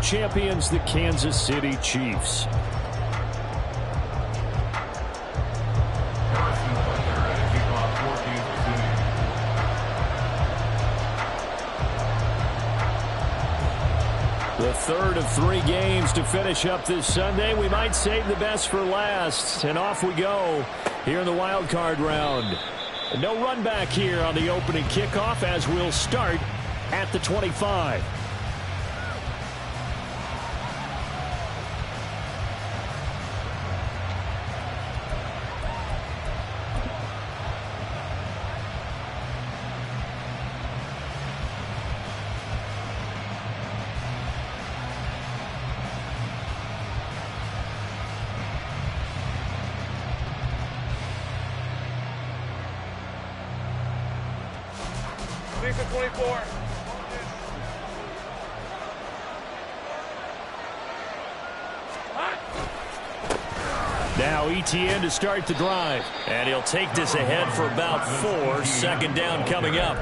champions, the Kansas City Chiefs. The third of 3 games to finish up this Sunday. We might save the best for last. And off we go here in the wild card round. No run back here on the opening kickoff as we'll start at the 25. For 24. Now ETN to start the drive. And he'll take this ahead for about 4. Second down coming up.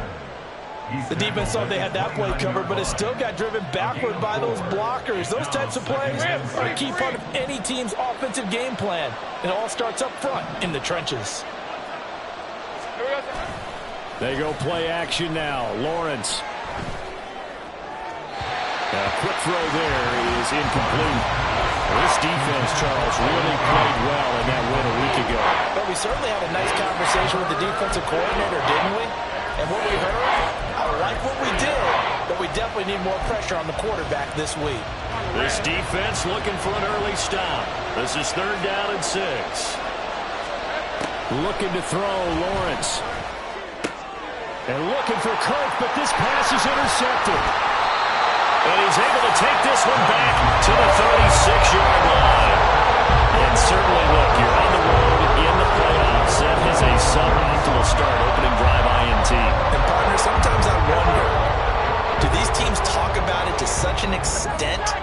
The defense thought they had that play covered, but it still got driven backward by those blockers. Those types of plays are a key part of any team's offensive game plan. It all starts up front in the trenches. They go play action now. Lawrence. A quick throw there is incomplete. This defense, Charles, really played well in that win a week ago. But we certainly had a nice conversation with the defensive coordinator, didn't we? And what we heard, I like what we did, but we definitely need more pressure on the quarterback this week. This defense looking for an early stop. This is 3rd down and 6. Looking to throw, Lawrence. And looking for Kirk, but this pass is intercepted. And he's able to take this one back to the 36-yard line. And certainly, look, you're on the road in the playoffs. That is a suboptimal start, opening drive INT. And, partner, sometimes I wonder, do these teams talk about it to such an extent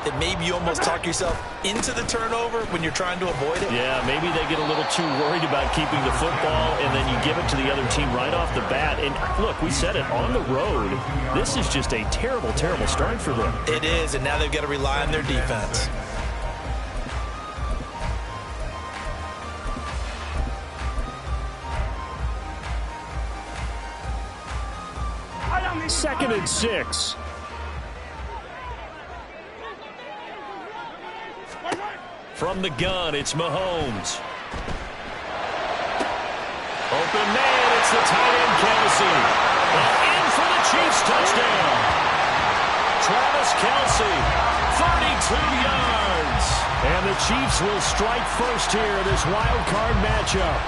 that maybe you almost talk yourself into the turnover when you're trying to avoid it? Yeah, maybe they get a little too worried about keeping the football, and then you give it to the other team right off the bat. And look, we said it, on the road, this is just a terrible, terrible start for them. It is, and now they've got to rely on their defense. Second and 6. From the gun, it's Mahomes. Open man, it's the tight end, Kelsey. And in for the Chiefs touchdown. Travis Kelsey, 32 yards. And the Chiefs will strike first here in this wild card matchup.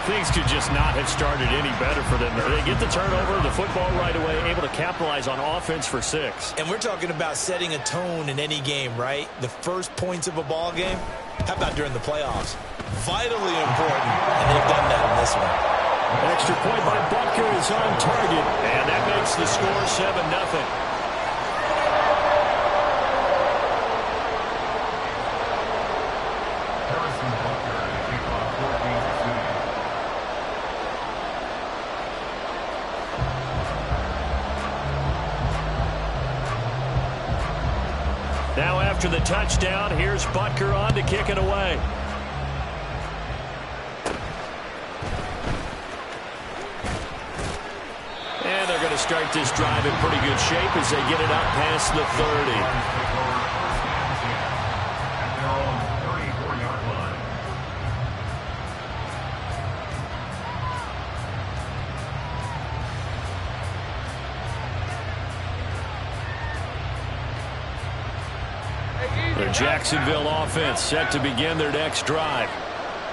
Things could just not have started any better for them. They get the turnover, the football right away, able to capitalize on offense for 6. And we're talking about setting a tone in any game, right? The first points of a ball game. How about during the playoffs? Vitally important, and they've done that in this one. Extra point by Butker is on target, and that makes the score 7-0. Now after the touchdown, here's Butker on to kick it away. And they're going to start this drive in pretty good shape as they get it up past the 30. The Jacksonville offense set to begin their next drive.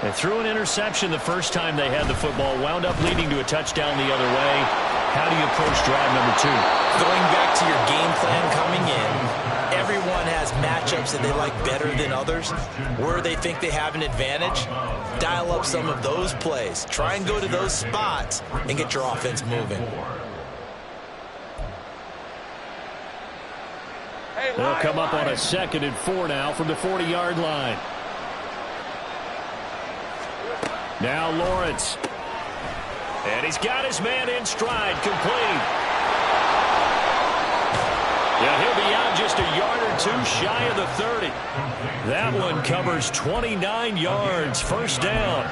They threw an interception the first time they had the football, wound up leading to a touchdown the other way. How do you approach drive number 2? Going back to your game plan coming in, everyone has matchups that they like better than others. Where they think they have an advantage, dial up some of those plays. Try and go to those spots and get your offense moving. They'll come up on a 2nd and 4 now from the 40-yard line. Now Lawrence. And he's got his man in stride, complete. Yeah, he'll be out just a yard or 32 shy of the 30. That one covers 29 yards. First down.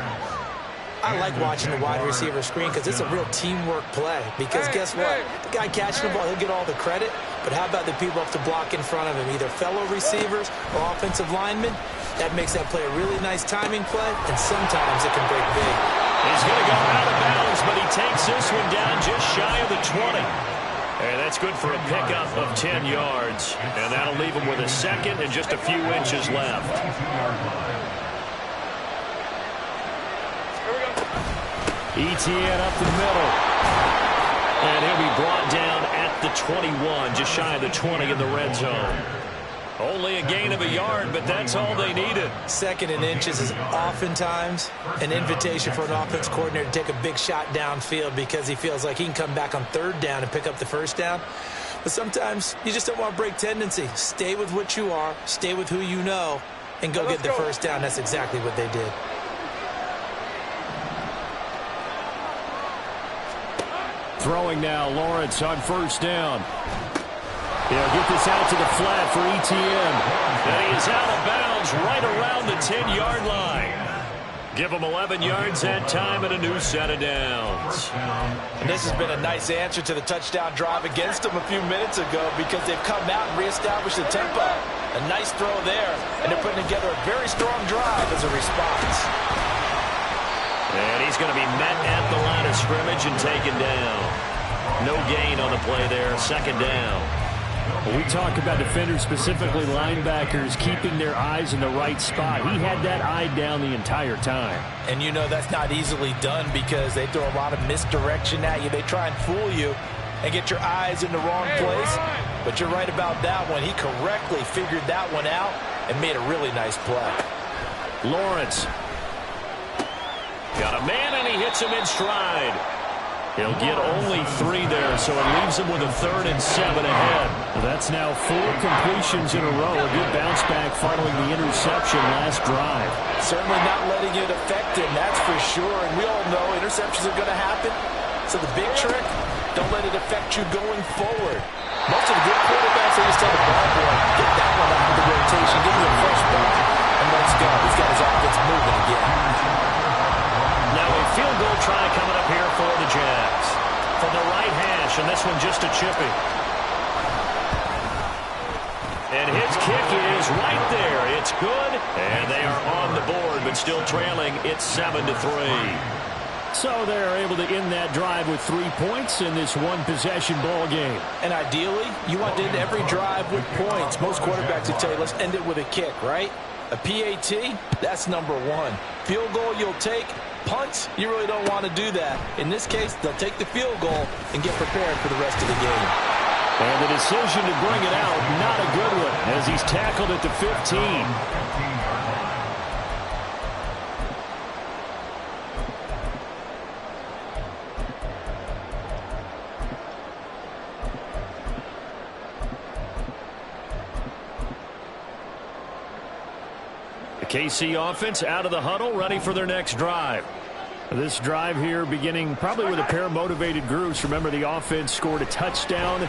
I like watching the wide receiver screen because it's a real teamwork play. Because guess what? The guy catching the ball, he'll get all the credit. But how about the people up to block in front of him, either fellow receivers or offensive linemen? That makes that play a really nice timing play, and sometimes it can break big. He's going to go out of bounds, but he takes this one down just shy of the 20. And that's good for a pickup of 10 yards. And that'll leave him with a second and just a few inches left. Etienne up the middle. And he'll be brought down at the 21, just shy of the 20 in the red zone. Only a gain of a yard, but that's all they needed. Second and inches is oftentimes an invitation for an offense coordinator to take a big shot downfield because he feels like he can come back on third down and pick up the first down. But sometimes you just don't want to break tendency. Stay with what you are, stay with who you know, and go get the first down. That's exactly what they did. Throwing now, Lawrence on first down. He'll get this out to the flat for Etienne. And he is out of bounds right around the 10-yard line. Give him 11 yards that time and a new set of downs. And this has been a nice answer to the touchdown drive against them a few minutes ago because they've come out and reestablished the tempo. A nice throw there, and they're putting together a very strong drive as a response. And he's going to be met at the line of scrimmage and taken down. No gain on the play there, second down. Well, we talk about defenders, specifically linebackers, keeping their eyes in the right spot. He had that eye down the entire time. And you know that's not easily done because they throw a lot of misdirection at you. They try and fool you and get your eyes in the wrong place. But you're right about that one. He correctly figured that one out and made a really nice play. Lawrence. Got a man, and he hits him in stride. He'll get only 3 there, so it leaves him with a 3rd and 7 ahead. Well, that's now 4 completions in a row. A good bounce back following the interception last drive. Certainly not letting it affect him, that's for sure. And we all know interceptions are going to happen. So the big trick, don't let it affect you going forward. Most of the good quarterbacks, they just tell the ball boy, get that one out of the rotation, give him a fresh ball, and let's go. He's got his offense moving again. Now a field goal try coming up here for the Jags. From the right hash, and this one just a chippy. And his kick is right there. It's good, and they are on the board, but still trailing. It's 7-3. So they're able to end that drive with 3 points in this one-possession ball game. And ideally, you want to end every drive with points. Most quarterbacks would tell you, let's end it with a kick, right? A PAT, that's number 1. Field goal you'll take. Punts, you really don't want to do that. In this case, they'll take the field goal and get prepared for the rest of the game. And the decision to bring it out, not a good one, as he's tackled at the 15. KC offense out of the huddle, ready for their next drive. This drive here beginning probably with a pair of motivated groups. Remember, the offense scored a touchdown the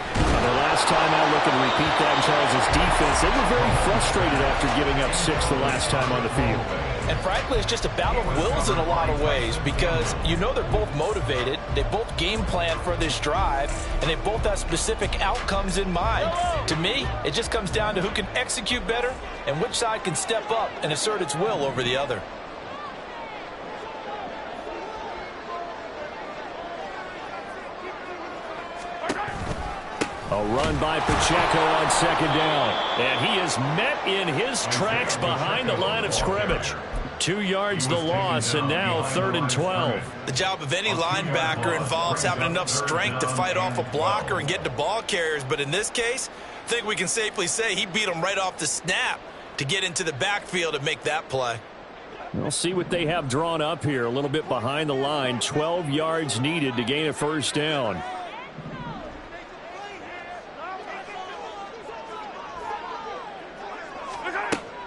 last time out. Looking to repeat that in Charles' defense. They were very frustrated after giving up 6 the last time on the field. And frankly, it's just a battle of wills in a lot of ways because you know they're both motivated. They both game plan for this drive, and they both have specific outcomes in mind. To me, it just comes down to who can execute better and which side can step up and assert its will over the other. A run by Pacheco on second down. And he is met in his tracks behind the line of scrimmage. 2 yards the loss, and now 3rd and 12. The job of any linebacker involves having enough strength to fight off a blocker and get to ball carriers. But in this case, I think we can safely say he beat him right off the snap to get into the backfield and make that play. We'll see what they have drawn up here. A little bit behind the line. 12 yards needed to gain a first down.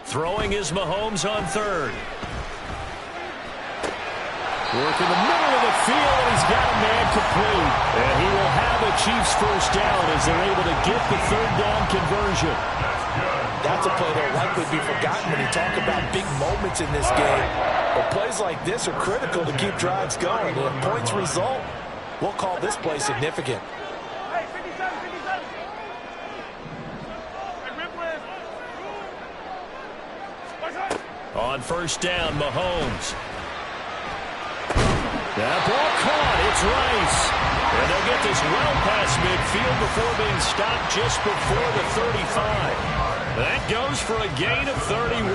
Throwing is Mahomes on 3rd. Work in the middle of the field, and he's got a man complete. And he will have a Chiefs first down as they're able to get the 3rd down conversion. That's a play that will likely be forgotten when you talk about big moments in this game. But plays like this are critical to keep drives going. And if points result, we'll call this play significant. Hey, 57, 57. Hey, On first down, Mahomes. That ball caught. It's Rice. And they'll get this well past midfield before being stopped just before the 35. That goes for a gain of 31.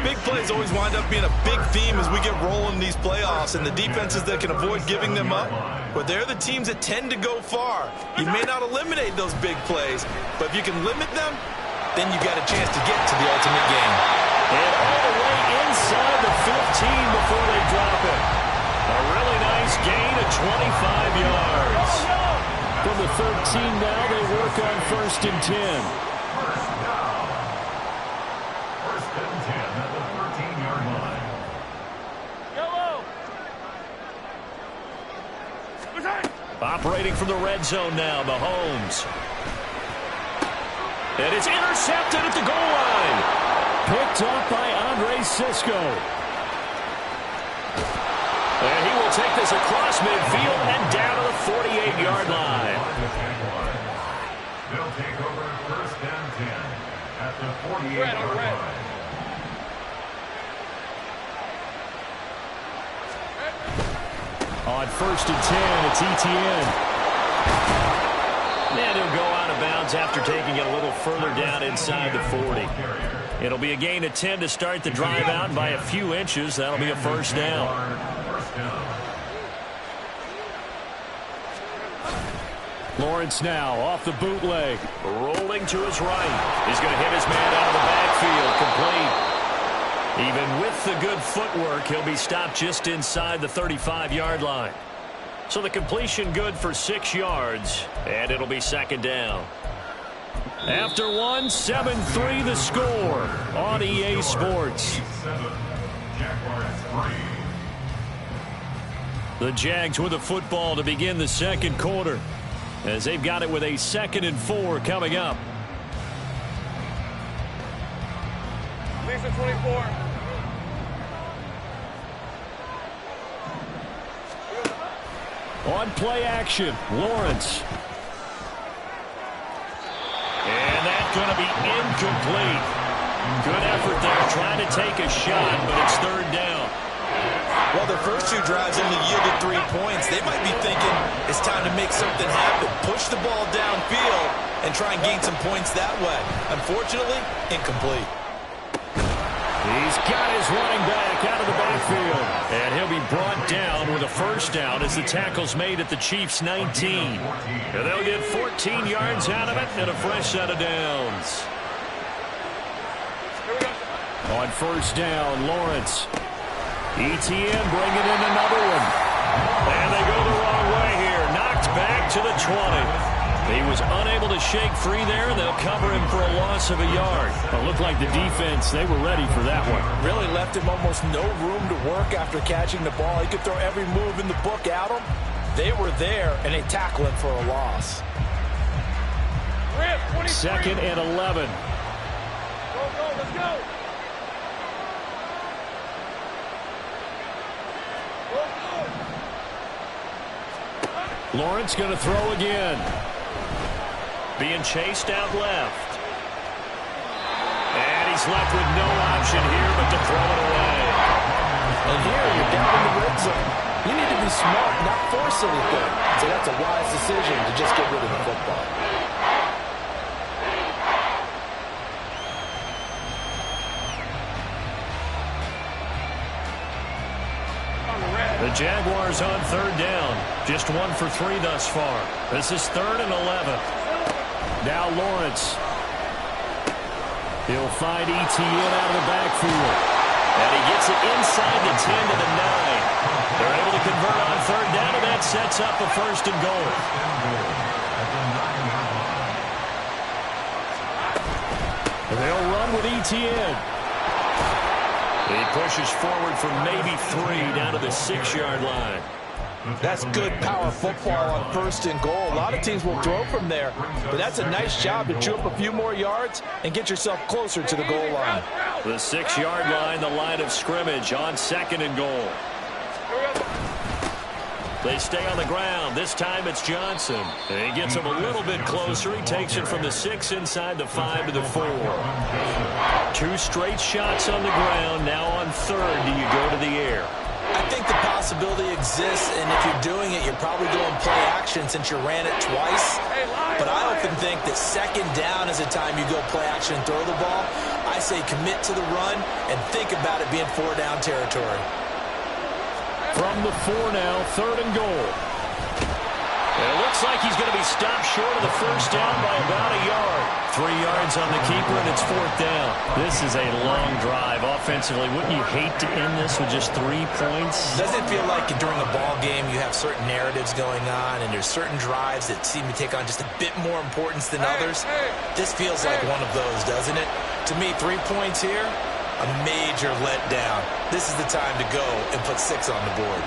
Big plays always wind up being a big theme as we get rolling in these playoffs, and the defenses that can avoid giving them up, but they're the teams that tend to go far. You may not eliminate those big plays, but if you can limit them, then you got a chance to get to the ultimate game. And all the way inside the 15 before they drop it. A really nice gain of 25 yards. From the 13 now, they work on 1st and 10. Operating from the red zone now, Mahomes. And it's intercepted at the goal line. Picked up by Andre Cisco. And he will take this across midfield and down to the 48-yard line. They'll take over 1st and 10 at the 48-yard line. On 1st and 10, it's Etienne. And he'll go out of bounds after taking it a little further down inside the 40. It'll be a gain of 10 to start the drive out, and by a few inches, that'll be a first down. Lawrence now off the bootleg. Rolling to his right. He's going to hit his man out of the backfield. Complete. Even with the good footwork, he'll be stopped just inside the 35-yard line. So the completion good for 6 yards, and it'll be 2nd down. After one, 7-3 the score on EA Sports. The Jags with the football to begin the 2nd quarter, as they've got it with a 2nd and 4 coming up. Lisa 24. On play action, Lawrence. And that's going to be incomplete. Good effort there, trying to take a shot, but it's 3rd down. Well, their first 2 drives only yielded 3 points. They might be thinking it's time to make something happen. Push the ball downfield and try and gain some points that way. Unfortunately, incomplete. He's got his running back out of the backfield. And he'll be brought down with a first down as the tackle's made at the Chiefs' 19. And they'll get 14 yards out of it and a fresh set of downs. On first down, Lawrence. Etienne bringing in another one. And they go the wrong way here. Knocked back to the 20. He was unable to shake free there, and they'll cover him for a loss of a yard. It looked like the defense, they were ready for that one. Really left him almost no room to work after catching the ball. He could throw every move in the book at him. They were there, and they tackle him for a loss. 2nd and 11. Go, let's go. Lawrence going to throw again. Being chased out left. And he's left with no option here but to throw it away. And here, you're down in the red zone. You need to be smart, not force anything. So that's a wise decision to just get rid of the football. The Jaguars on 3rd down. Just 1 for 3 thus far. This is 3rd and 11. Now Lawrence. He'll find Etienne out of the backfield. And he gets it inside the 10 to the 9. They're able to convert on 3rd down, and that sets up a 1st and goal. They'll run with Etienne. He pushes forward for maybe 3 down to the 6-yard line. That's good power football on 1st and goal. A lot of teams will throw from there, but that's a nice job to chew up a few more yards and get yourself closer to the goal line. The 6-yard line, the line of scrimmage on 2nd and goal. They stay on the ground. This time it's Johnson. He gets him a little bit closer. He takes it from the 6 inside the 5 to the 4. 2 straight shots on the ground. Now on 3rd, do you go to the air? I think the possibility exists, and if you're doing it, you're probably going play action since you ran it twice. But I often think that 2nd down is the time you go play action and throw the ball. I say commit to the run and think about it being 4-down territory. From the 4 now, 3rd and goal. It looks like he's going to be stopped short of the 1st down by about a yard. 3 yards on the keeper, and it's 4th down. This is a long drive offensively. Wouldn't you hate to end this with just 3 points? Doesn't it feel like during a ball game you have certain narratives going on, and there's certain drives that seem to take on just a bit more importance than others? This feels like one of those, doesn't it? To me, 3 points here, a major letdown. This is the time to go and put 6 on the board.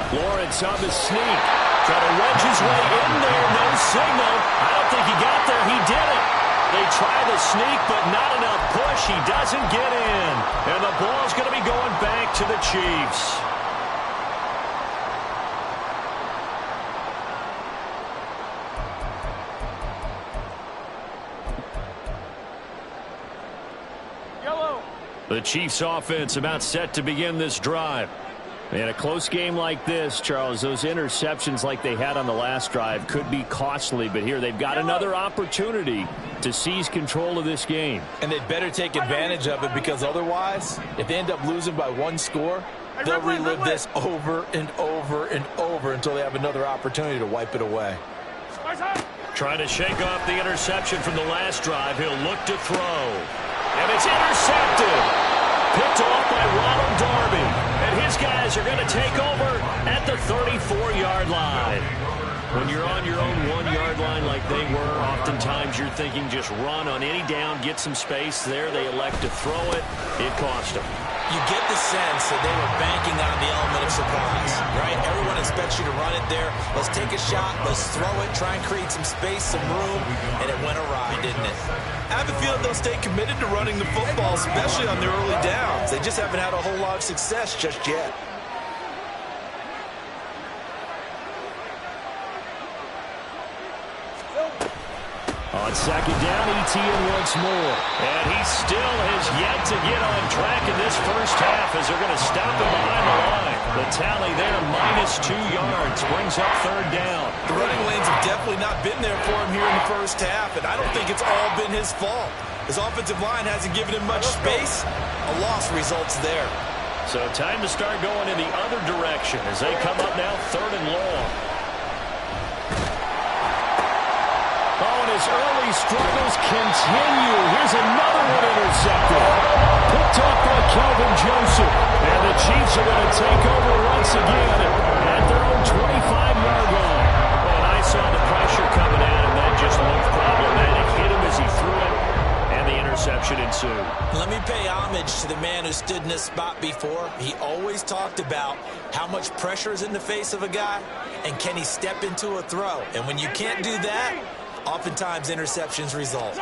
Lawrence on the sneak. Trying to wedge his way in there. No signal. I don't think he got there. He did it. They try the sneak, but not enough push. He doesn't get in. And the ball's going to be going back to the Chiefs. Yellow. The Chiefs offense about set to begin this drive. In a close game like this, Charles, those interceptions like they had on the last drive could be costly, but here they've got another opportunity to seize control of this game. And they'd better take advantage of it, because otherwise, if they end up losing by 1 score, they'll relive this over and over and over until they have another opportunity to wipe it away. Trying to shake off the interception from the last drive. He'll look to throw. And it's intercepted. Picked off by Ronald Darby. And his guys are going to take over at the 34-yard line. When you're on your own 1-yard line like they were, oftentimes you're thinking just run on any down, get some space. There they elect to throw it. It cost them. You get the sense that they were banking on the element of surprise, right? Everyone expects you to run it there. Let's take a shot. Let's throw it. Try and create some space, some room. And it went awry, didn't it? I have a feeling they'll stay committed to running the football, especially on their early downs. They just haven't had a whole lot of success just yet. On 2nd down, ETN once more. And he still has yet to get on track in this first half as they're going to stop him behind the line. The tally there, -2 yards, brings up 3rd down. The running lanes have definitely not been there for him here in the first half, and I don't think it's all been his fault. His offensive line hasn't given him much space. A loss results there. So time to start going in the other direction as they come up now 3rd and long. Oh, and his early struggles continue. Here's another one intercepted. Picked off by Kelvin Joseph. And the Chiefs are going to take over once again at their own 25-yard line. And I saw the pressure coming at him. That just looked problematic. Hit him as he threw it. And the interception ensued. Let me pay homage to the man who stood in this spot before. He always talked about how much pressure is in the face of a guy, and can he step into a throw. And when you can't do that, oftentimes interceptions result.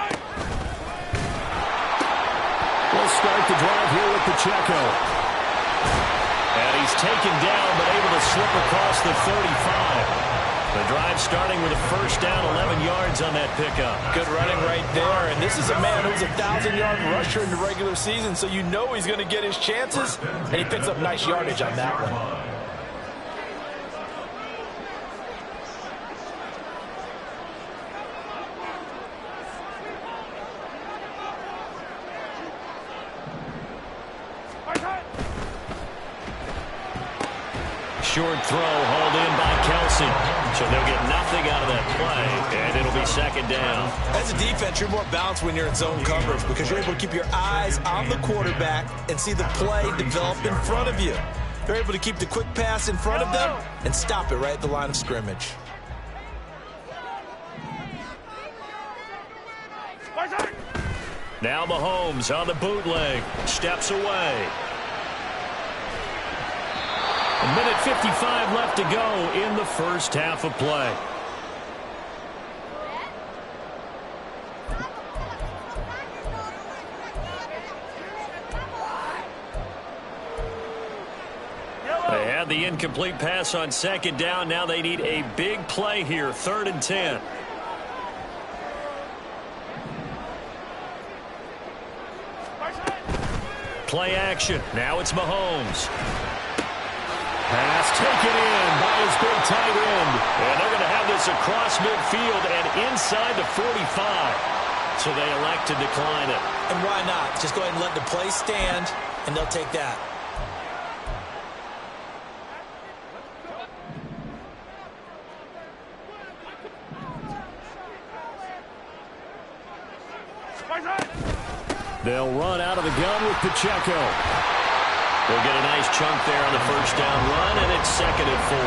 We'll start the drive here with Pacheco. And he's taken down, but able to slip across the 35. The drive starting with a 1st down, 11 yards on that pickup. Good running right there, and this is a man who's a 1,000-yard rusher in the regular season, so you know he's going to get his chances, and he picks up nice yardage on that one. Short throw hauled in by Kelsey. So they'll get nothing out of that play, and it'll be 2nd down. As a defense, you're more balanced when you're in zone coverage because you're able to keep your eyes on the quarterback and see the play develop in front of you. They're able to keep the quick pass in front of them and stop it right at the line of scrimmage. Now Mahomes on the bootleg. Steps away. A minute 55 left to go in the first half of play. They had the incomplete pass on second down. Now they need a big play here, 3rd and 10. Play action. Now it's Mahomes. Pass taken in by his big tight end. And they're going to have this across midfield and inside the 45. So they elect to decline it. And why not? Just go ahead and let the play stand, and they'll take that. They'll run out of the gun with Pacheco. They'll get a nice chunk there on the first down run, and it's 2nd and 4.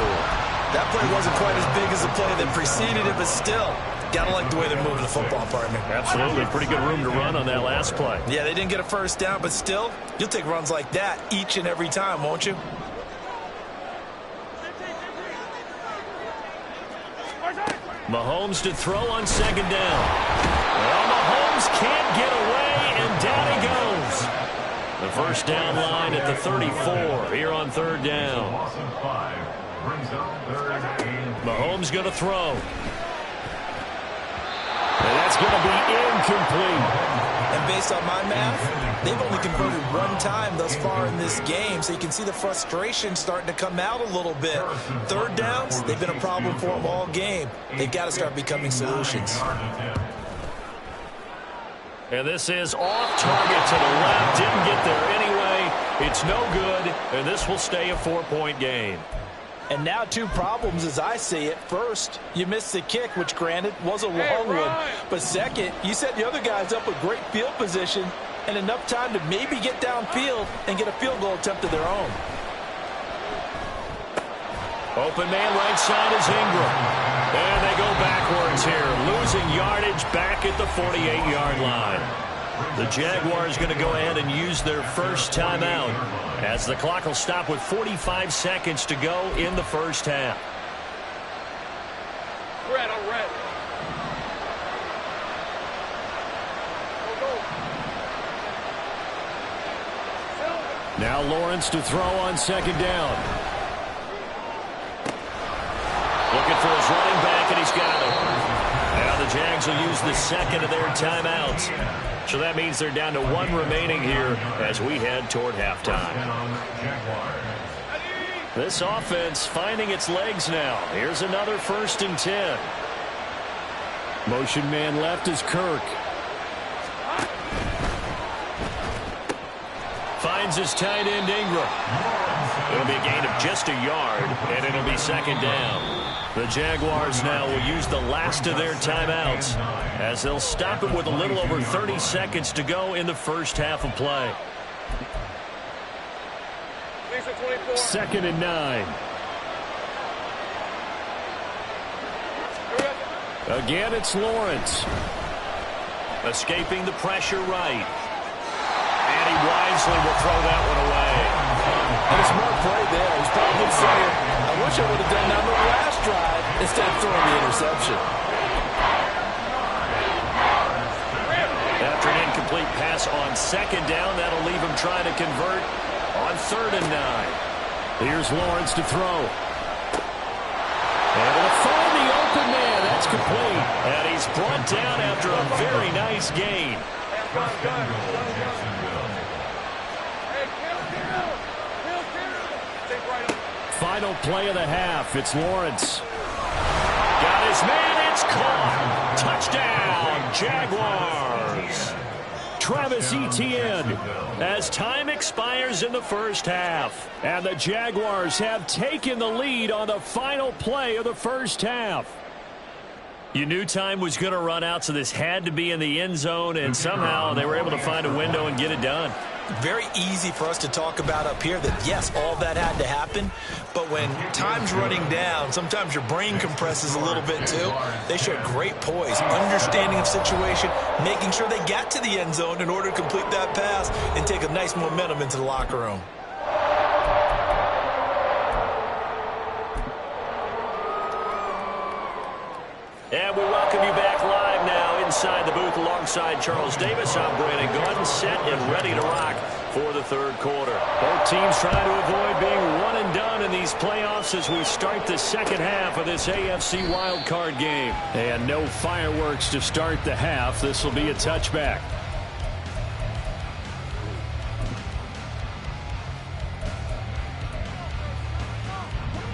That play wasn't quite as big as the play that preceded it, but still, gotta like the way they're moving the football, partner. Absolutely. Pretty good room to run on that last play. Yeah, they didn't get a first down, but still, you'll take runs like that each and every time, won't you? Mahomes to throw on second down. Well, Mahomes can't get away, and down he goes. The first down line at the 34 here on 3rd down. Mahomes going to throw. And that's going to be incomplete. And based on my math, they've only converted one time thus far in this game, so you can see the frustration starting to come out a little bit. 3rd downs, they've been a problem for them all game. They've got to start becoming solutions. And this is off target to the left. Didn't get there anyway. It's no good, and this will stay a 4-point game. And now 2 problems as I see it. First, you missed the kick, which granted was a long one. But second, you set the other guys up with great field position and enough time to maybe get downfield and get a field goal attempt of their own. Open man right side is Ingram. And they go backwards here, losing yardage back at the 48-yard line. The Jaguars going to go ahead and use their first timeout as the clock will stop with 45 seconds to go in the first half. Red on red. Now Lawrence to throw on second down. Looking for his running back, and he's got him. Now the Jags will use the second of their timeouts. So that means they're down to 1 remaining here as we head toward halftime. This offense finding its legs now. Here's another 1st and 10. Motion man left is Kirk. Finds his tight end Ingram. It'll be a gain of just a yard, and it'll be 2nd down. The Jaguars now will use the last of their timeouts as they'll stop it with a little over 30 seconds to go in the first half of play. 2nd and 9. Again, it's Lawrence. Escaping the pressure right. And he wisely will throw that one away. And a smart play there. He's probably saying, I wish I would have done that on the last drive instead of throwing the interception. After an incomplete pass on second down, that'll leave him trying to convert on 3rd and 9. Here's Lawrence to throw. And to find the open man. That's complete. And he's brought down after a very nice gain. Final play of the half. It's Lawrence. Got his man. It's caught. Touchdown, Jaguars. Travis Etienne as time expires in the first half. And the Jaguars have taken the lead on the final play of the first half. You knew time was going to run out, so this had to be in the end zone, and somehow they were able to find a window and get it done. Very easy for us to talk about up here that, yes, all that had to happen, but when time's running down, sometimes your brain compresses a little bit too. They showed great poise, understanding of situation, making sure they got to the end zone in order to complete that pass and take a nice momentum into the locker room. booth alongside Charles Davis. I'm Brandon Gordon, set and ready to rock for the third quarter. Both teams trying to avoid being one and done in these playoffs as we start the second half of this AFC wildcard game. And no fireworks to start the half. This will be a touchback.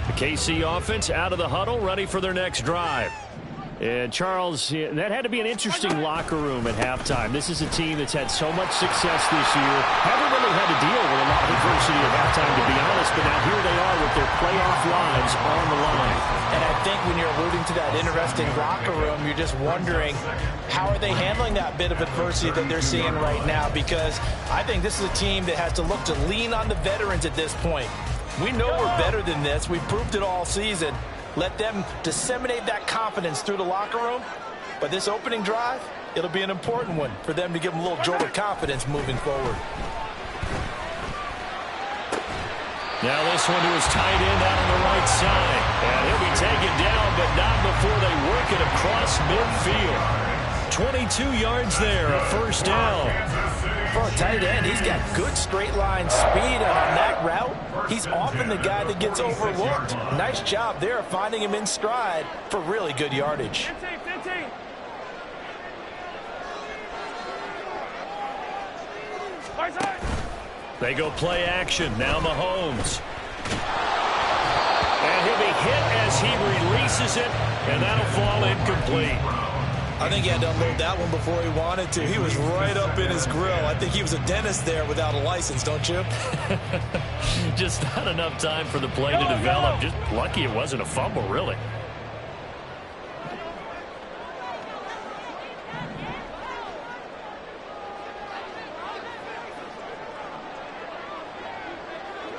The KC offense out of the huddle, ready for their next drive. And Charles, that had to be an interesting locker room at halftime. This is a team that's had so much success this year. Haven't really had to deal with a lot of adversity at halftime, to be honest. But now here they are with their playoff lives on the line. And I think when you're alluding to that interesting locker room, you're just wondering, how are they handling that bit of adversity that they're seeing right now? Because I think this is a team that has to look to lean on the veterans at this point. We know we're better than this. We've proved it all season. Let them disseminate that confidence through the locker room. But this opening drive, it'll be an important one for them to give them a little jolt of confidence moving forward. Now this one to his tight end out on the right side. And he'll be taken down, but not before they work it across midfield. 22 yards there, a first down. For a tight end, he's got good straight line speed, and on that route, he's often the guy that gets overlooked. Nice job there finding him in stride for really good yardage. 15. They go play action. Now Mahomes. And he'll be hit as he releases it, and that'll fall incomplete. I think he had to unload that one before he wanted to. He was right up in his grill. I think he was a dentist there without a license, don't you? Just not enough time for the play to develop. Just lucky it wasn't a fumble, really.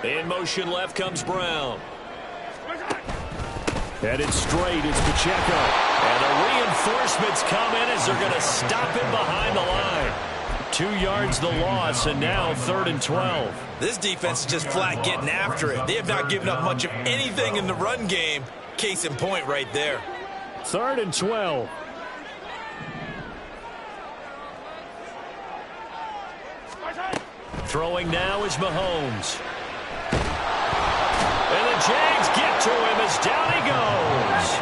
In motion left comes Brown. Headed straight, it's Pacheco. And the reinforcements come in as they're going to stop him behind the line. 2 yards the loss, and now 3rd and 12. This defense is just flat getting after it. They have not given up much of anything in the run game. Case in point right there. 3rd and 12. Throwing now is Mahomes. And the Jags get to him as down he goes.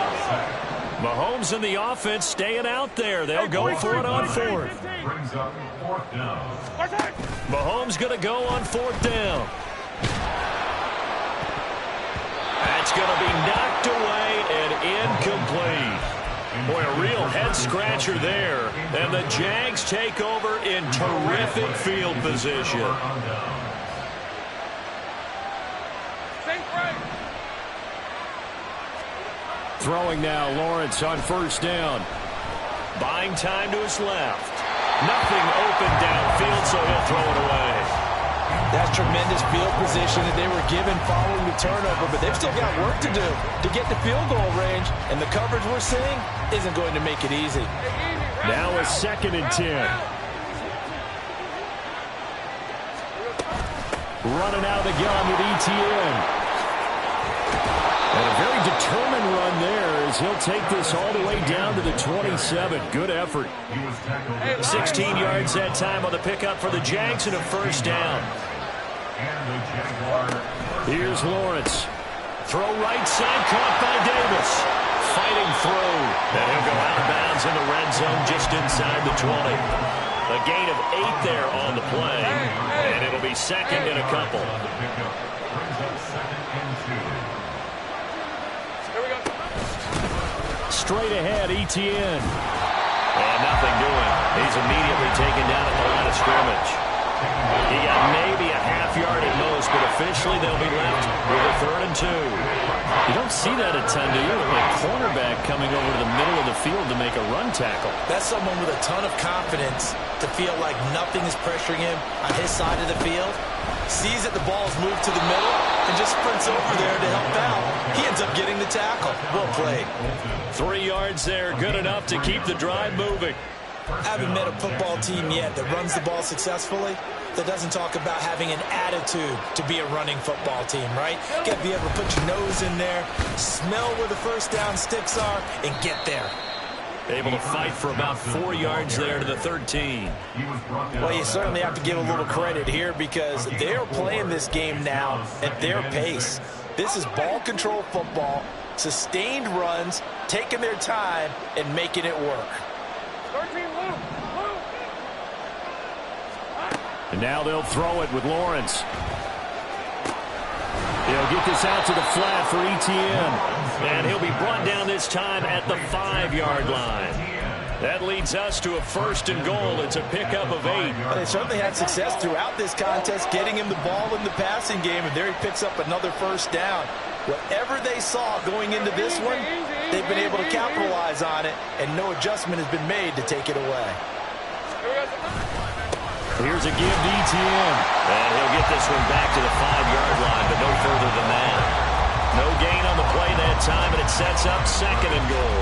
Mahomes and the offense staying out there. They'll go for it on 4th. Mahomes going to go on 4th down. That's going to be knocked away and incomplete. Boy, a real head-scratcher there. And the Jags take over in terrific field position. Throwing now, Lawrence on 1st down. Buying time to his left. Nothing open downfield, so he'll throw it away. That's tremendous field position that they were given following the turnover, but they've still got work to do to get the field goal range, and the coverage we're seeing isn't going to make it easy. Now a 2nd and 10. Running out of the gun with ETN. And a very determined run there as he'll take this all the way down to the 27. Good effort. 16 yards that time on the pickup for the Jags and a 1st down. Here's Lawrence. Throw right side, caught by Davis. Fighting through. And he'll go out of bounds in the red zone just inside the 20. A gain of 8 there on the play. And it'll be 2nd and a couple. Straight ahead, ETN. And nothing doing. He's immediately taken down at the line of scrimmage. He got maybe a half yard at most, but officially they'll be left with a 3rd and 2. You don't see that a ton, do you? A cornerback coming over to the middle of the field to make a run tackle. That's someone with a ton of confidence to feel like nothing is pressuring him on his side of the field. Sees that the ball's moved to the middle and just sprints over there to help out. He ends up getting the tackle. Well played. 3 yards there, good enough to keep the drive moving. I haven't met a football team yet that runs the ball successfully that doesn't talk about having an attitude to be a running football team, right? You got to be able to put your nose in there, smell where the 1st down sticks are, and get there. Able to fight for about 4 yards there to the 13. Well, you certainly have to give a little credit here because they're playing this game now at their pace. This is ball control football, sustained runs, taking their time, and making it work. And now they'll throw it with Lawrence. He'll get this out to the flat for Etienne. And he'll be brought down this time at the 5-yard line. That leads us to a 1st and goal. It's a pickup of 8. Well, they certainly had success throughout this contest, getting him the ball in the passing game, and there he picks up another 1st down. Whatever they saw going into this one, they've been able to capitalize on it, and no adjustment has been made to take it away. Here's a give to Etienne. And he'll get this one back to the 5-yard line, but no further than that. No gain on the play that time, and it sets up 2nd and goal.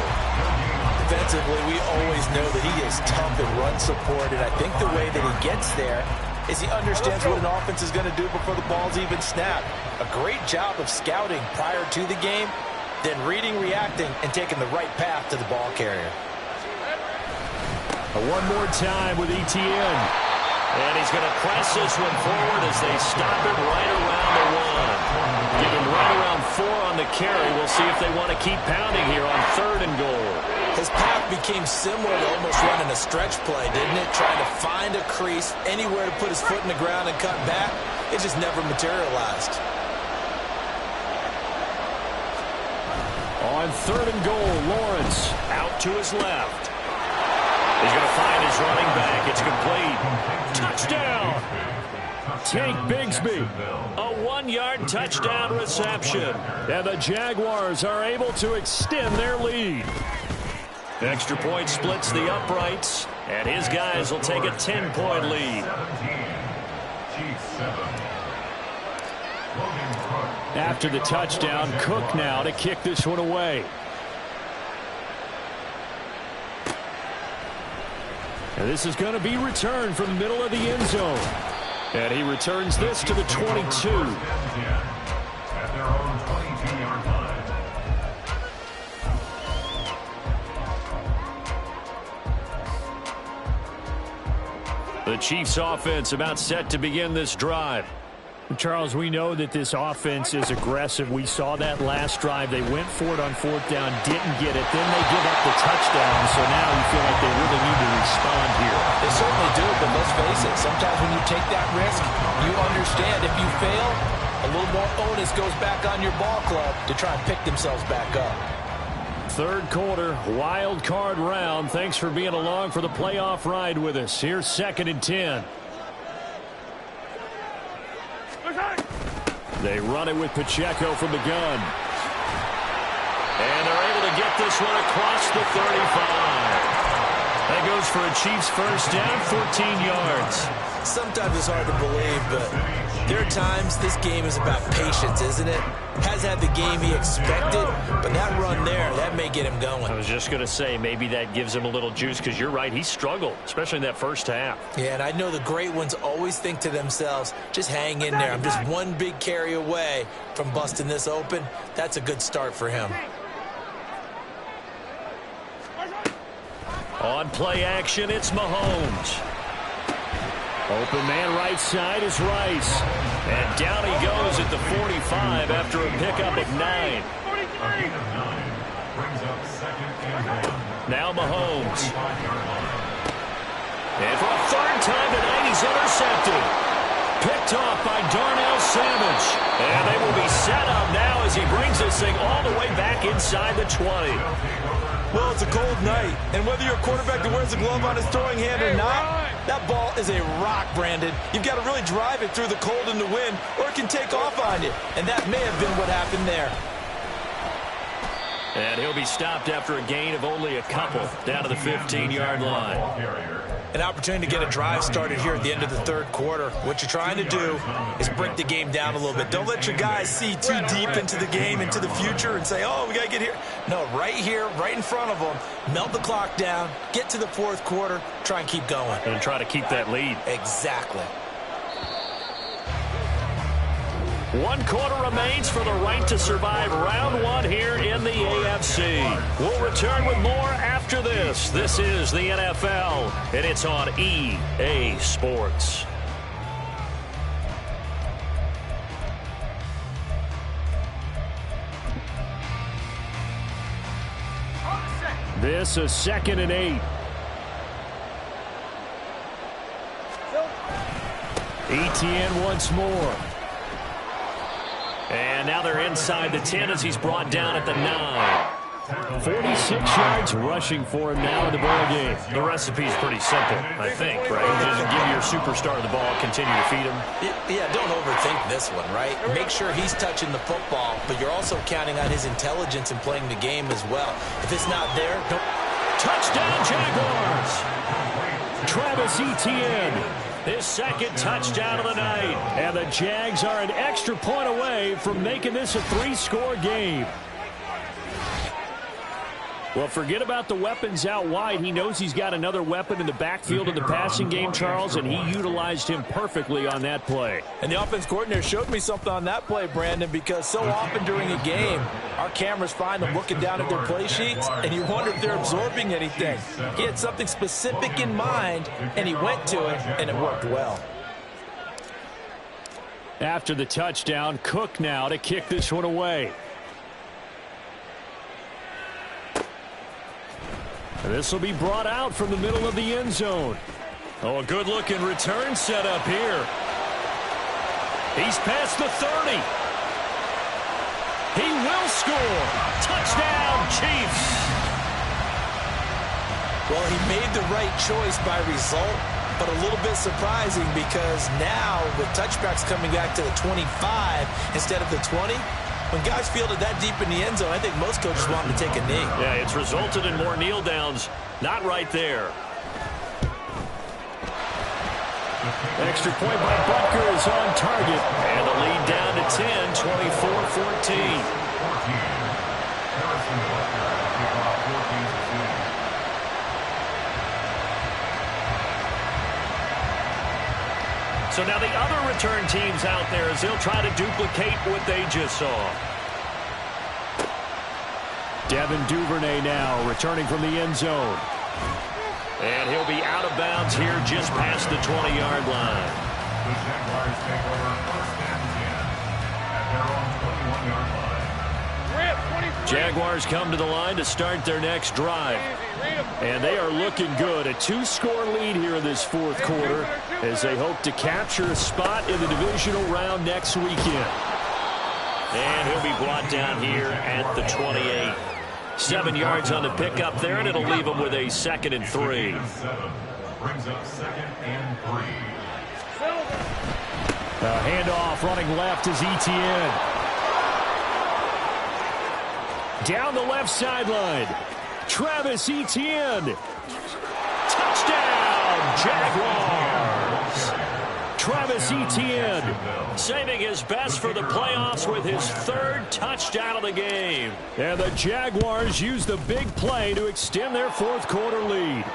Defensively, we always know that he is tough in run support, and I think the way that he gets there is he understands what an offense is going to do before the ball's even snapped. A great job of scouting prior to the game, then reading, reacting, and taking the right path to the ball carrier. One more time with Etienne. And he's going to press this one forward as they stop it right around the 1. Give him right around 4 on the carry. We'll see if they want to keep pounding here on 3rd and goal. His path became similar to almost running a stretch play, didn't it? Trying to find a crease, anywhere to put his foot in the ground and cut back. It just never materialized. On 3rd and goal, Lawrence out to his left. He's going to find his running back. It's complete. Touchdown! Tank Bigsby. A 1-yard touchdown reception. And the Jaguars are able to extend their lead. Extra point splits the uprights, and his guys will take a 10-point lead. After the touchdown, Cook now to kick this one away. And this is going to be returned from the middle of the end zone. And he returns this to the 22. At their own 22-yard line. The Chiefs offense about set to begin this drive. Charles, we know that this offense is aggressive. We saw that last drive. They went for it on 4th down, didn't get it. Then they give up the touchdown. So now you feel like they really need to respond here. They certainly do, but let's face it. Sometimes when you take that risk, you understand if you fail, a little more onus goes back on your ball club to try and pick themselves back up. 3rd quarter, wild card round. Thanks for being along for the playoff ride with us. Here's 2nd and 10. They run it with Pacheco from the gun. And they're able to get this one across the 35. That goes for a Chiefs 1st down, 14 yards. Sometimes it's hard to believe, but there are times this game is about patience, isn't it? Has had the game he expected, but that run there, that may get him going. I was just going to say, maybe that gives him a little juice, because you're right, he struggled, especially in that 1st half. Yeah, and I know the great ones always think to themselves, just hang in there. I'm just one big carry away from busting this open. That's a good start for him. On play action, it's Mahomes. Open man right side is Rice. And down he goes at the 45 after a pickup of 9. Now Mahomes. And for a 3rd time tonight, he's intercepted. Picked off by Darnell Savage. And they will be set up now as he brings this thing all the way back inside the 20. Well, it's a cold night, and whether you're a quarterback that wears a glove on his throwing hand or not, that ball is a rock, Brandon. You've got to really drive it through the cold and the wind, or it can take off on you, and that may have been what happened there. And he'll be stopped after a gain of only a couple, down to the 15-yard line. An opportunity to get a drive started here at the end of the 3rd quarter. What you're trying to do is break the game down a little bit. Don't let your guys see too deep into the game, into the future, and say, oh, we got to get here. No, right here, right in front of them, melt the clock down, get to the 4th quarter, try and keep going. And try to keep that lead. Exactly. 1 quarter remains for the right to survive round 1 here in the AFC. We'll return with more after this. This is the NFL, and it's on EA Sports. This is 2nd and 8. Etienne once more. And now they're inside the 10 as he's brought down at the 9. 46 yards rushing for him now in the ball game. The recipe's pretty simple, I think, right? You just give your superstar the ball, continue to feed him. Yeah, don't overthink this one, right? Make sure he's touching the football, but you're also counting on his intelligence in playing the game as well. If it's not there, don't... Touchdown, Jaguars! Travis Etienne, his 2nd touchdown of the night. And the Jags are an extra point away from making this a 3-score game. Well, forget about the weapons out wide. He knows he's got another weapon in the backfield of the passing game, Charles, and he utilized him perfectly on that play. And the offense coordinator showed me something on that play, Brandon, because so often during a game, our cameras find them looking down at their play sheets, and you wonder if they're absorbing anything. He had something specific in mind, and he went to it, and it worked well. After the touchdown, Cook now to kick this one away. This will be brought out from the middle of the end zone. Oh, a good-looking return set up here. He's past the 30. He will score. Touchdown, Chiefs. Well, he made the right choice by result, but a little bit surprising because now with touchbacks coming back to the 25 instead of the 20, when guys field it that deep in the end zone, I think most coaches want him to take a knee. Yeah, it's resulted in more kneel downs. Not right there. Extra point by Butker is on target. And the lead down to 10, 24-14. So now the other return teams out there as they'll try to duplicate what they just saw. Devin Duvernay now returning from the end zone. And he'll be out of bounds here just past the 20-yard line. The Jaguars take over 1st and 10 at their own 21-yard line. Jaguars come to the line to start their next drive. And they are looking good. A 2-score lead here in this 4th quarter as they hope to capture a spot in the divisional round next weekend. And he'll be brought down here at the 28. 7 yards on the pickup there, and it'll leave him with a 2nd and 3. Brings up 2nd and 3. A handoff running left is Etienne. Down the left sideline. Travis Etienne. Touchdown, Jaguars. Travis Etienne saving his best for the playoffs with his 3rd touchdown of the game. And the Jaguars use the big play to extend their 4th quarter lead.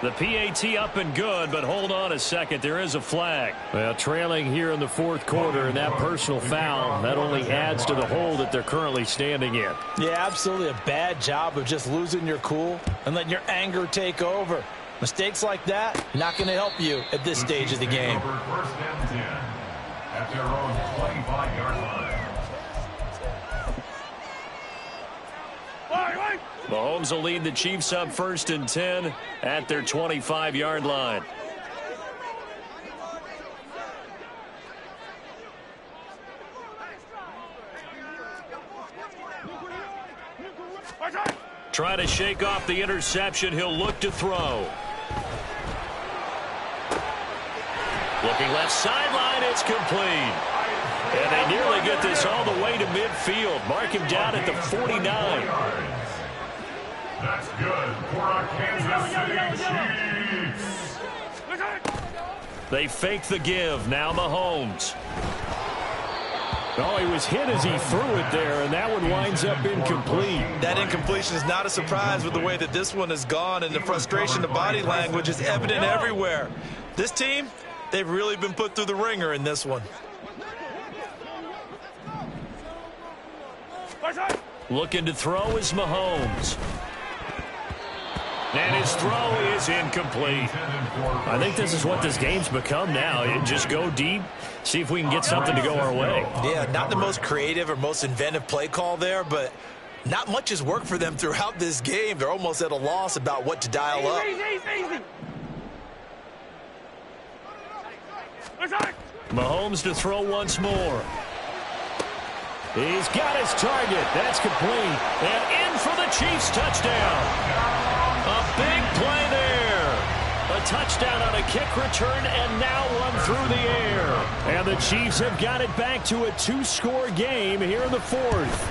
The PAT up and good, but hold on a second. There is a flag. Well, trailing here in the 4th quarter, and that personal foul, that only adds to the hole that they're currently standing in. Yeah, absolutely a bad job of just losing your cool and letting your anger take over. Mistakes like that, not going to help you at this stage of the game. 1st and 10 at their own 25-yard line. Mahomes will lead the Chiefs up 1st and 10 at their 25-yard line. Try to shake off the interception. He'll look to throw. Looking left sideline, it's complete. And they nearly get this all the way to midfield. Mark him down at the 49. That's good for our Kansas City Chiefs. They fake the give. Now Mahomes. Oh, he was hit as he threw it there, and that one winds up incomplete. That incompletion is not a surprise with the way that this one has gone, and the frustration of body language is evident everywhere. This team, they've really been put through the ringer in this one. Looking to throw is Mahomes. And his throw is incomplete. I think this is what this game's become now. Just go deep, see if we can get something to go our way. Yeah, not the most creative or most inventive play call there, but not much has worked for them throughout this game. They're almost at a loss about what to dial up. Mahomes to throw once more. He's got his target. That's complete. And in for the Chiefs touchdown. A big play there. A touchdown on a kick return and now one through the air. And the Chiefs have got it back to a 2-score game here in the fourth.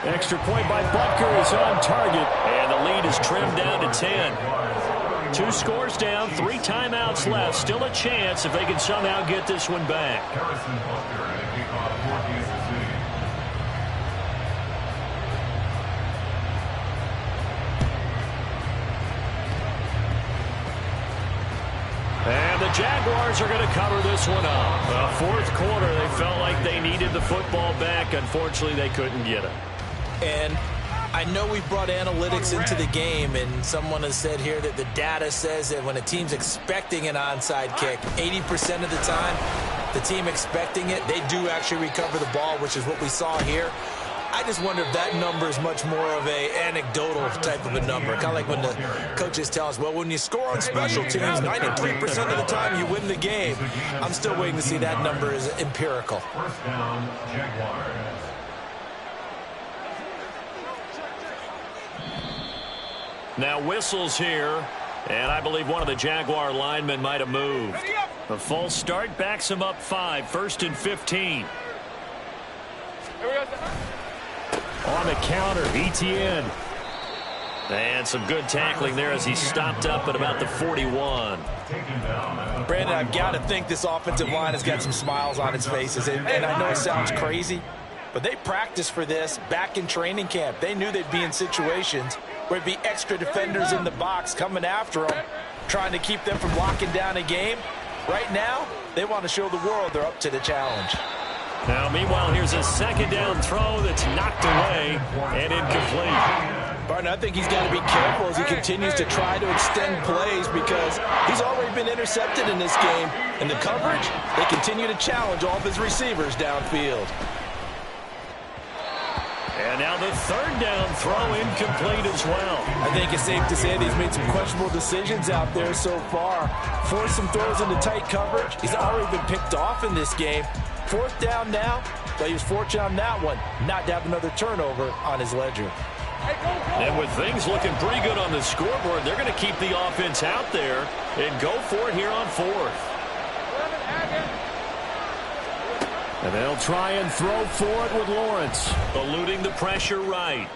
Extra point by Butker is on target. And the lead is trimmed down to 10. 2 scores down, 3 timeouts left. Still a chance if they can somehow get this one back. And the Jaguars are going to cover this one up. Fourth quarter, they felt like they needed the football back. Unfortunately, they couldn't get it. And I know we brought analytics into the game, and someone has said here that the data says that when a team's expecting an onside kick, 80% of the time, the team expecting it, they do actually recover the ball, which is what we saw here. I just wonder if that number is much more of a anecdotal type of a number. Kind of like when the coaches tell us, well, when you score on special teams, 93% of the time you win the game. I'm still waiting to see that number is empirical. First down, Jaguars. Now whistles here, and I believe one of the Jaguar linemen might have moved. A false start backs him up 5, 1st and 15. On the counter, ETN. And some good tackling there as he stopped up at about the 41. Brandon, I've got to think this offensive line has got some smiles on its faces. And I know it sounds crazy, but they practiced for this back in training camp. They knew they'd be in situations where it'd be extra defenders in the box coming after them, trying to keep them from locking down a game. Right now, they want to show the world they're up to the challenge. Now, meanwhile, here's a second down throw that's knocked away and incomplete. Barton, I think he's got to be careful as he continues to try to extend plays because he's already been intercepted in this game. And the coverage, they continue to challenge all of his receivers downfield. And now the third down throw incomplete as well. I think it's safe to say that he's made some questionable decisions out there so far. Forced some throws into tight coverage. He's already been picked off in this game. 4th down now, but he was fortunate on that one not to have another turnover on his ledger. And with things looking pretty good on the scoreboard, they're going to keep the offense out there and go for it here on 4th. And they'll try and throw for it with Lawrence, eluding the pressure right.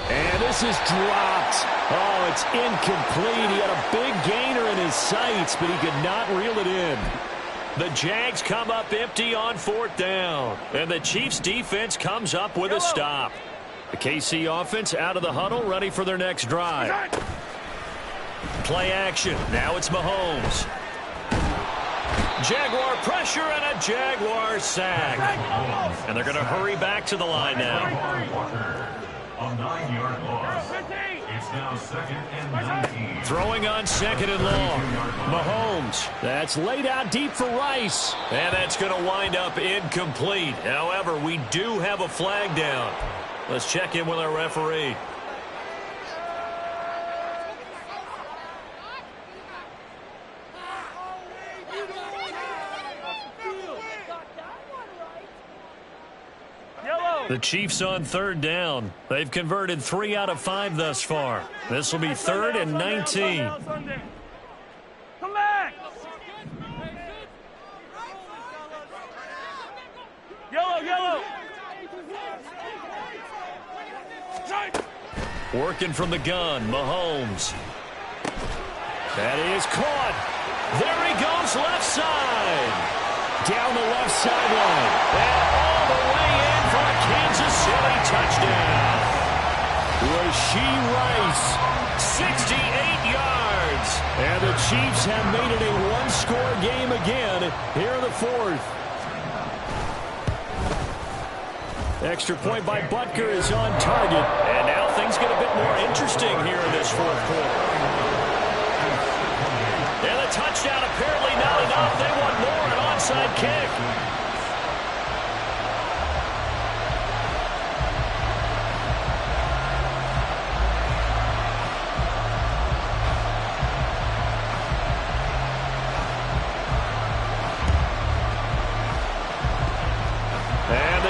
And this is dropped. Oh, it's incomplete. He had a big gainer in his sights, but he could not reel it in. The Jags come up empty on 4th down. And the Chiefs defense comes up with a stop. The KC offense out of the huddle, ready for their next drive. Play action. Now it's Mahomes. Jaguar pressure and a Jaguar sack. And they're going to hurry back to the line now. A 9-yard loss. It's now 2nd and 19. Throwing on 2nd and long. Mahomes. That's laid out deep for Rice. And that's going to wind up incomplete. However, we do have a flag down. Let's check in with our referee. The Chiefs on 3rd down. They've converted 3 out of 5 thus far. This will be 3rd and 19. Come back! Yellow! Working from the gun, Mahomes. That is caught. There he goes, left side. Down the left sideline. And all the way in for a Kansas City touchdown. Rashee Rice, 68 yards. And the Chiefs have made it a one-score game again here in the 4th. Extra point by Butker is on target. And now things get a bit more interesting here in this fourth quarter. And the touchdown apparently not enough. They want more, an onside kick.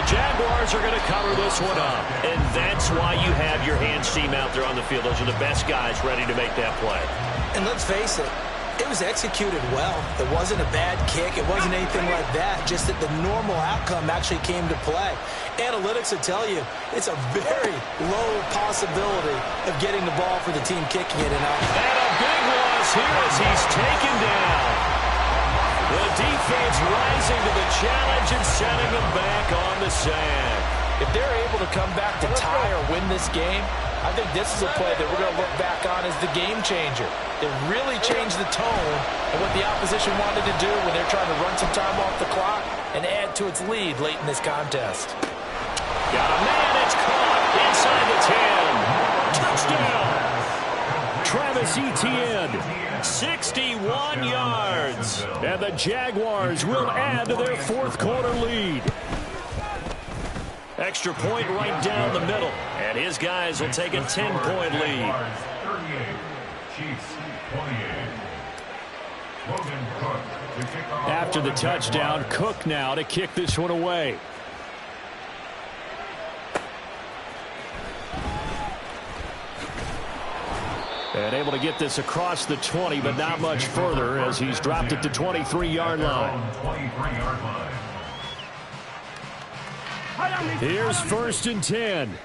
Jaguars are going to cover this one up. And that's why you have your hands team out there on the field. Those are the best guys ready to make that play. And let's face it, it was executed well. It wasn't a bad kick. It wasn't anything like that. Just that the normal outcome actually came to play. Analytics will tell you it's a very low possibility of getting the ball for the team kicking it. And a big loss here as he's taken down. The defense rising to the challenge and sending them back on the sack. If they're able to come back to tie or win this game, I think this is a play that we're going to look back on as the game changer. It really changed the tone of what the opposition wanted to do when they're trying to run some time off the clock and add to its lead late in this contest. Got a man, it's caught inside the 10. Touchdown. Travis Etienne. 61 yards. And the Jaguars will add to their fourth quarter lead. Extra point right down the middle. And his guys will take a 10-point lead. After the touchdown, Cook now to kick this one away. And able to get this across the 20, but not much further as he's dropped it to 23-yard line. Here's 1st and 10.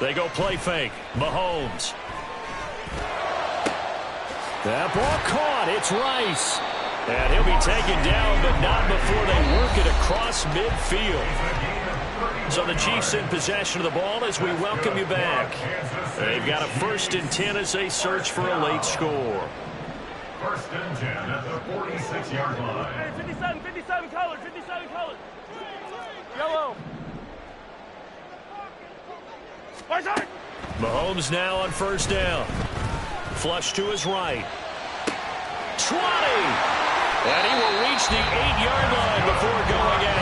They go play fake. Mahomes. That ball caught. It's Rice. And he'll be taken down, but not before they work it across midfield. So the Chiefs in possession of the ball as we welcome you back. They've got a 1st and 10 as they search for a late score. 1st and 10 at the 46-yard line. Hey, 57 colors, 57 colors. Yellow. Mahomes now on 1st down. Flush to his right. 20. And he will reach the 8-yard line before going out.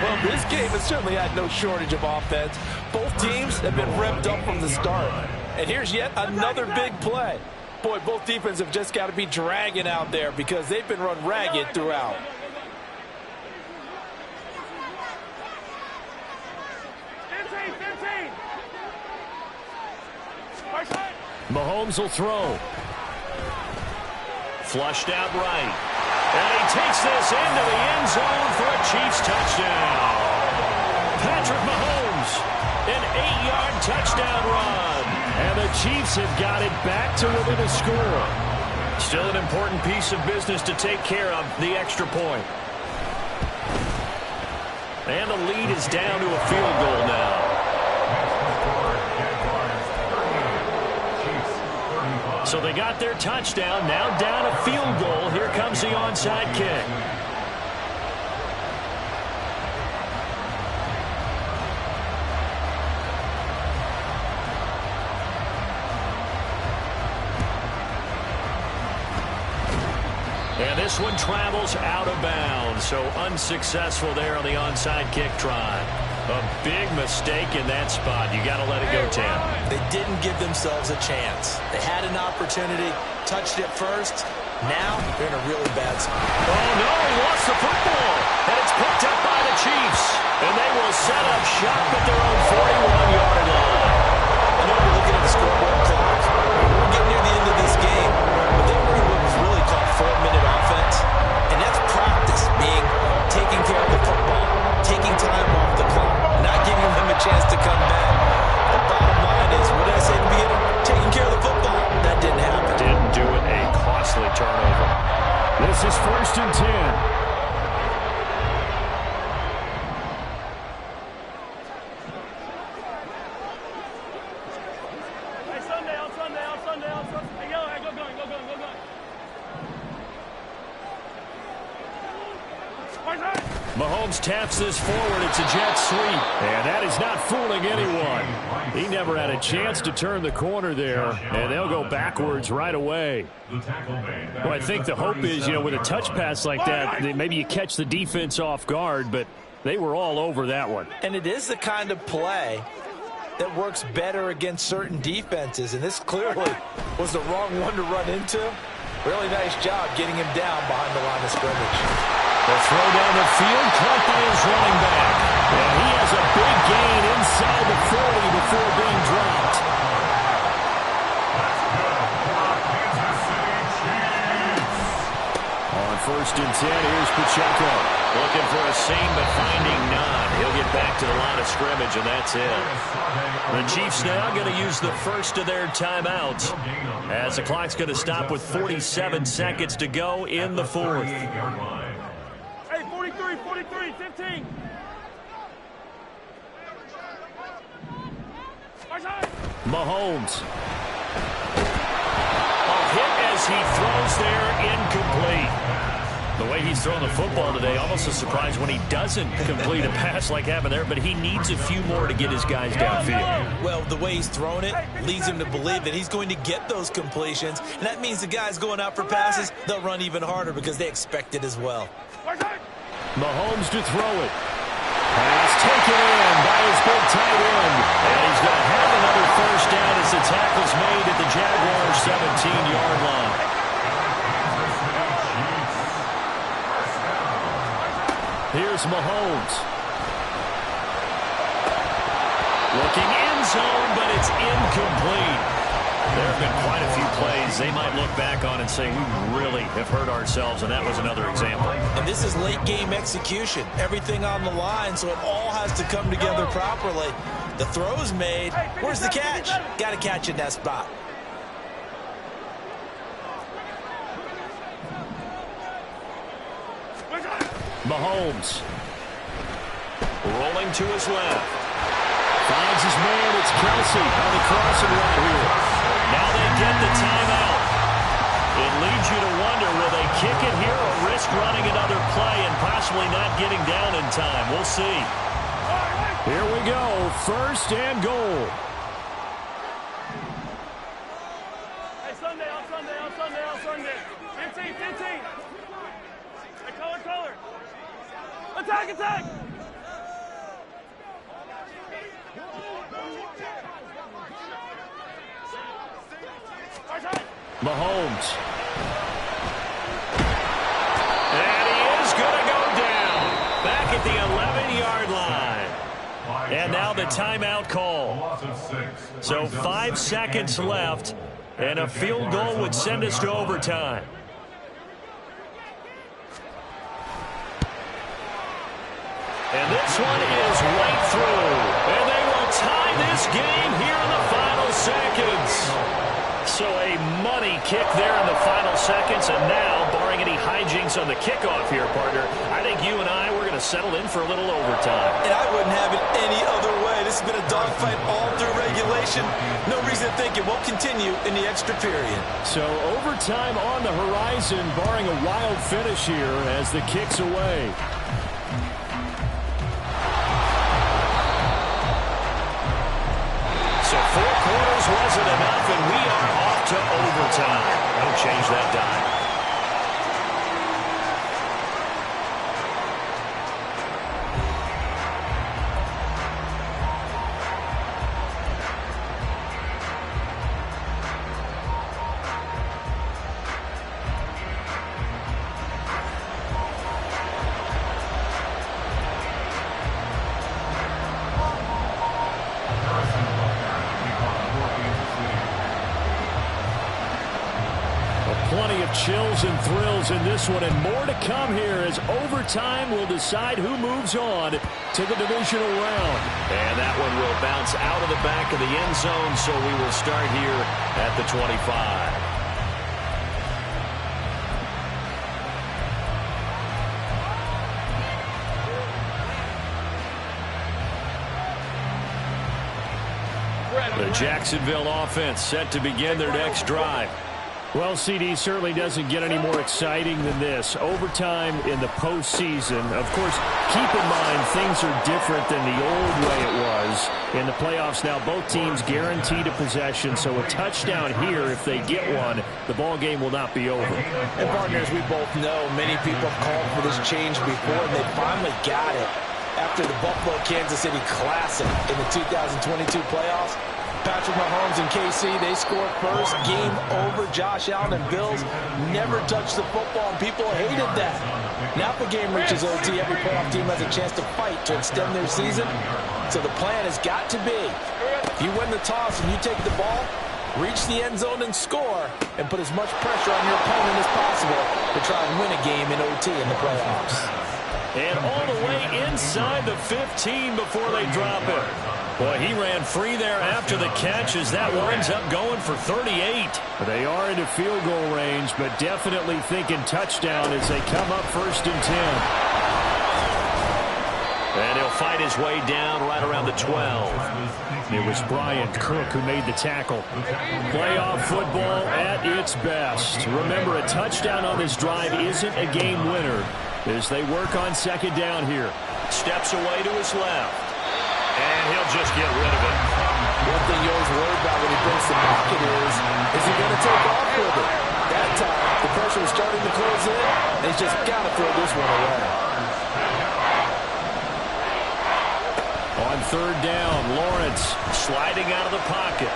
Well, this game has certainly had no shortage of offense. Both teams have been revved up from the start. And here's yet another big play. Boy, both defenses have just got to be dragging out there because they've been run ragged throughout. Mahomes will throw. Flushed out right. And he takes this into the end zone for a Chiefs touchdown. Patrick Mahomes, an 8-yard touchdown run. And the Chiefs have got it back to within a score. Still an important piece of business to take care of, the extra point. And the lead is down to a field goal now. So they got their touchdown, now down a field goal. Here comes the onside kick. And this one travels out of bounds, so unsuccessful there on the onside kick try. A big mistake in that spot. You got to let it go, Tim. They didn't give themselves a chance. They had an opportunity, touched it first. Now they're in a really bad spot. Oh, no, he lost the football. And it's picked up by the Chiefs. And they will set up shop at their own 41-yard line. I know you're looking at the scoreboard clock. We're getting near the end of this game. But they were what was really called 4-minute offense. And that's practice, being taking care of the football, taking time off the clock, not giving them a chance to come back. The bottom line is, what did I say at the beginning? Taking care of the football. That didn't happen. Didn't do it. A costly turnover. This is 1st and 10. Mahomes taps this forward. It's a jet sweep. And that is not fooling anyone. He never had a chance to turn the corner there, and they'll go backwards right away. Well, I think the hope is, with a touch pass like that, maybe you catch the defense off guard, but they were all over that one. And it is the kind of play that works better against certain defenses, and this clearly was the wrong one to run into. Really nice job getting him down behind the line of scrimmage. The throw down the field, caught by his running back. And he has a big gain inside the 40 before being dropped. On 1st and 10, here's Pacheco. Looking for a seam, but finding none. He'll get back to the line of scrimmage, and that's it. The Chiefs now going to use the first of their timeouts, as the clock's going to stop with 47 seconds to go in the 4th. 43, 15. Mahomes. A hit as he throws there, incomplete. The way he's throwing the football today, almost a surprise when he doesn't complete a pass like happened there, but he needs a few more to get his guys downfield. Well, the way he's thrown it leads him to believe that he's going to get those completions, and that means the guys going out for passes, they'll run even harder because they expect it as well. Mahomes to throw it. Pass taken in by his big tight end. And he's going to have another first down as the tackle's made at the Jaguars' 17-yard line. Here's Mahomes. Looking end zone, but it's incomplete. There have been quite a few plays they might look back on and say, we really have hurt ourselves, and that was another example. And this is late-game execution. Everything on the line, so it all has to come together properly. The throw's made. Where's the catch? Got to catch in that spot. Mahomes. Rolling to his left. Finds his man. It's Kelsey on the crossing right here. Now they get the timeout. It leads you to wonder, will they kick it here or risk running another play and possibly not getting down in time? We'll see. Here we go. 1st and goal. Hey, Sunday. 15. Hey, color. Attack. Mahomes. And he is going to go down. Back at the 11-yard line. And now the timeout call. So 5 seconds left, and a field goal would send us to overtime. And this one is right through. And they will tie this game here in the final seconds. So a money kick there in the final seconds, and now, barring any hijinks on the kickoff here, partner, I think you and I, we're going to settle in for a little overtime. And I wouldn't have it any other way. This has been a dogfight all through regulation. No reason to think it won't continue in the extra period. So overtime on the horizon, barring a wild finish here as the kick's away. So 4 quarters wasn't enough, and we are off to overtime. Don't change that dime. Plenty of chills and thrills in this one, and more to come here as overtime will decide who moves on to the divisional round. And that one will bounce out of the back of the end zone, so we will start here at the 25. The Jacksonville offense set to begin their next drive. Well, CD certainly doesn't get any more exciting than this. Overtime in the postseason. Of course, keep in mind things are different than the old way it was. In the playoffs now, both teams guaranteed a possession, so a touchdown here, if they get one, the ball game will not be over. And partners, we both know many people have called for this change before, and they finally got it. After the Buffalo-Kansas City Classic in the 2022 playoffs, Patrick Mahomes and KC, they scored first. Game over. Josh Allen and Bills never touched the football, and people hated that. Now if the game reaches OT, every playoff team has a chance to fight to extend their season. So the plan has got to be, if you win the toss and you take the ball, reach the end zone and score, and put as much pressure on your opponent as possible to try and win a game in OT in the playoffs. And all the way inside the 15 before they drop it. Boy, he ran free there after the catch as that winds up going for 38. They are into field goal range, but definitely thinking touchdown as they come up 1st and 10. And he'll fight his way down right around the 12. It was Brian Cook who made the tackle. Playoff football at its best. Remember, a touchdown on this drive isn't a game winner as they work on 2nd down here. Steps away to his left. And he'll just get rid of it. One thing you always worry about when he breaks the pocket is he going to take off with it? That time, the pressure was starting to close in, and he's just got to throw this one away. On 3rd down, Lawrence sliding out of the pocket.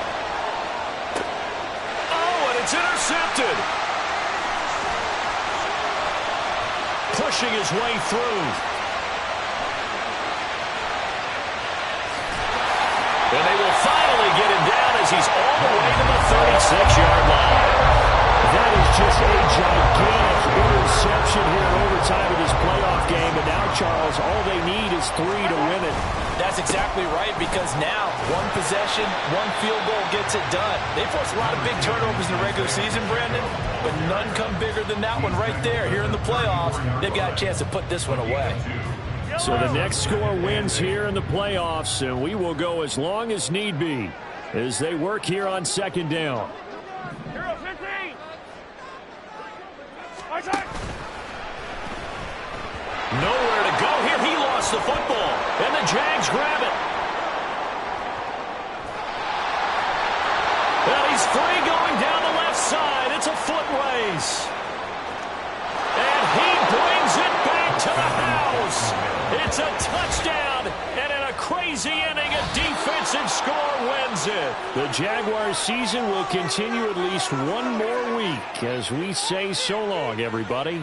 Oh, and it's intercepted. Pushing his way through. And they will finally get him down as he's all the way to the 36-yard line. That is just a gigantic interception here in overtime in this playoff game. And now, Charles, all they need is 3 to win it. That's exactly right, because now one possession, one field goal gets it done. They force a lot of big turnovers in the regular season, Brandon, but none come bigger than that one right there. Here in the playoffs, they've got a chance to put this one away. So the next score wins here in the playoffs, and we will go as long as need be as they work here on 2nd down. Hero 15. Nowhere to go here. He lost the football, and the Jags grab it. And he's free going down the left side. It's a foot race. And he brings it back to the house. It's a touchdown, and in a crazy inning, a defensive score wins it. The Jaguars season will continue at least one more week as we say so long, everybody.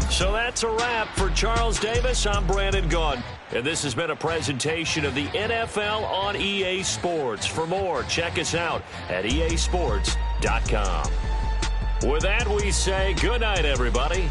So that's a wrap for Charles Davis. I'm Brandon Gunn. And this has been a presentation of the NFL on EA Sports. For more, check us out at easports.com. With that, we say good night, everybody.